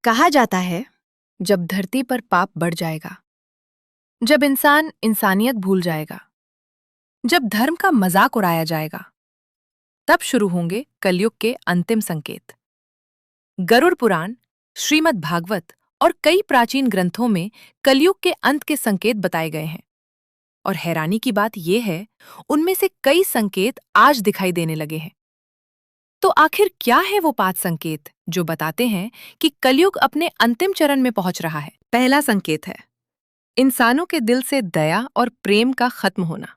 कहा जाता है, जब धरती पर पाप बढ़ जाएगा, जब इंसान इंसानियत भूल जाएगा, जब धर्म का मजाक उड़ाया जाएगा, तब शुरू होंगे कलयुग के अंतिम संकेत। गरुड़ पुराण, श्रीमद् भागवत और कई प्राचीन ग्रंथों में कलयुग के अंत के संकेत बताए गए हैं। और हैरानी की बात यह है, उनमें से कई संकेत आज दिखाई देने लगे हैं। तो आखिर क्या है वो 5 संकेत जो बताते हैं कि कलयुग अपने अंतिम चरण में पहुंच रहा है? पहला संकेत है इंसानों के दिल से दया और प्रेम का खत्म होना।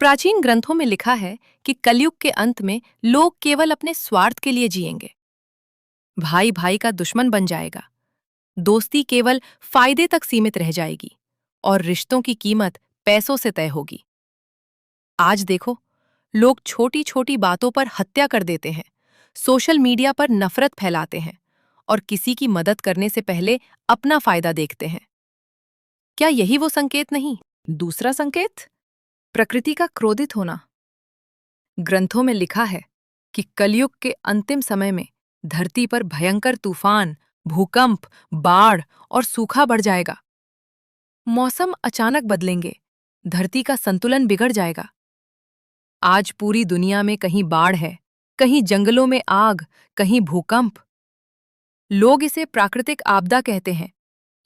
प्राचीन ग्रंथों में लिखा है कि कलयुग के अंत में लोग केवल अपने स्वार्थ के लिए जिएंगे। भाई भाई का दुश्मन बन जाएगा, दोस्ती केवल फायदे तक सीमित रह जाएगी और रिश्तों की कीमत पैसों से तय होगी। आज देखो, लोग छोटी छोटी बातों पर हत्या कर देते हैं, सोशल मीडिया पर नफरत फैलाते हैं और किसी की मदद करने से पहले अपना फायदा देखते हैं। क्या यही वो संकेत नहीं? दूसरा संकेत, प्रकृति का क्रोधित होना। ग्रंथों में लिखा है कि कलयुग के अंतिम समय में धरती पर भयंकर तूफान, भूकंप, बाढ़ और सूखा बढ़ जाएगा। मौसम अचानक बदलेंगे, धरती का संतुलन बिगड़ जाएगा। आज पूरी दुनिया में कहीं बाढ़ है, कहीं जंगलों में आग, कहीं भूकंप। लोग इसे प्राकृतिक आपदा कहते हैं,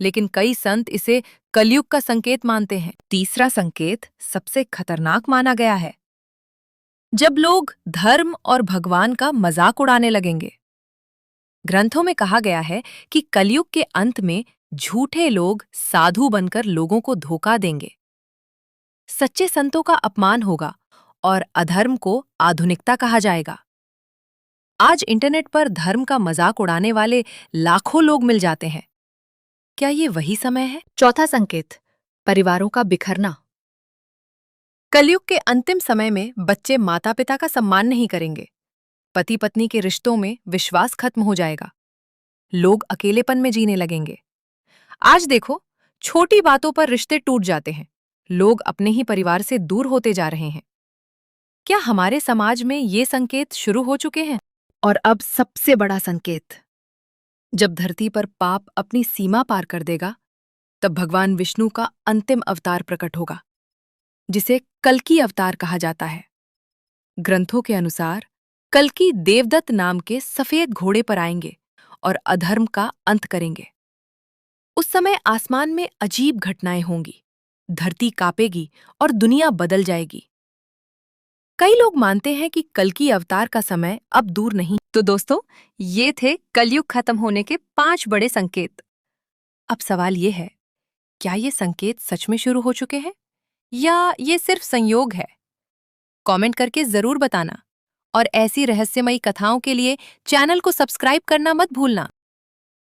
लेकिन कई संत इसे कलयुग का संकेत मानते हैं। तीसरा संकेत सबसे खतरनाक माना गया है, जब लोग धर्म और भगवान का मजाक उड़ाने लगेंगे। ग्रंथों में कहा गया है कि कलयुग के अंत में झूठे लोग साधु बनकर लोगों को धोखा देंगे। सच्चे संतों का अपमान होगा और अधर्म को आधुनिकता कहा जाएगा। आज इंटरनेट पर धर्म का मजाक उड़ाने वाले लाखों लोग मिल जाते हैं। क्या ये वही समय है? चौथा संकेत, परिवारों का बिखरना। कलयुग के अंतिम समय में बच्चे माता पिता का सम्मान नहीं करेंगे, पति पत्नी के रिश्तों में विश्वास खत्म हो जाएगा, लोग अकेलेपन में जीने लगेंगे। आज देखो, छोटी बातों पर रिश्ते टूट जाते हैं, लोग अपने ही परिवार से दूर होते जा रहे हैं। क्या हमारे समाज में ये संकेत शुरू हो चुके हैं? और अब सबसे बड़ा संकेत, जब धरती पर पाप अपनी सीमा पार कर देगा, तब भगवान विष्णु का अंतिम अवतार प्रकट होगा, जिसे कल्कि अवतार कहा जाता है। ग्रंथों के अनुसार कल्कि देवदत्त नाम के सफेद घोड़े पर आएंगे और अधर्म का अंत करेंगे। उस समय आसमान में अजीब घटनाएं होंगी, धरती कांपेगी और दुनिया बदल जाएगी। कई लोग मानते हैं कि कल्कि अवतार का समय अब दूर नहीं। तो दोस्तों, ये थे कलयुग खत्म होने के 5 बड़े संकेत। अब सवाल ये है, क्या ये संकेत सच में शुरू हो चुके हैं या ये सिर्फ संयोग है? कमेंट करके जरूर बताना और ऐसी रहस्यमयी कथाओं के लिए चैनल को सब्सक्राइब करना मत भूलना।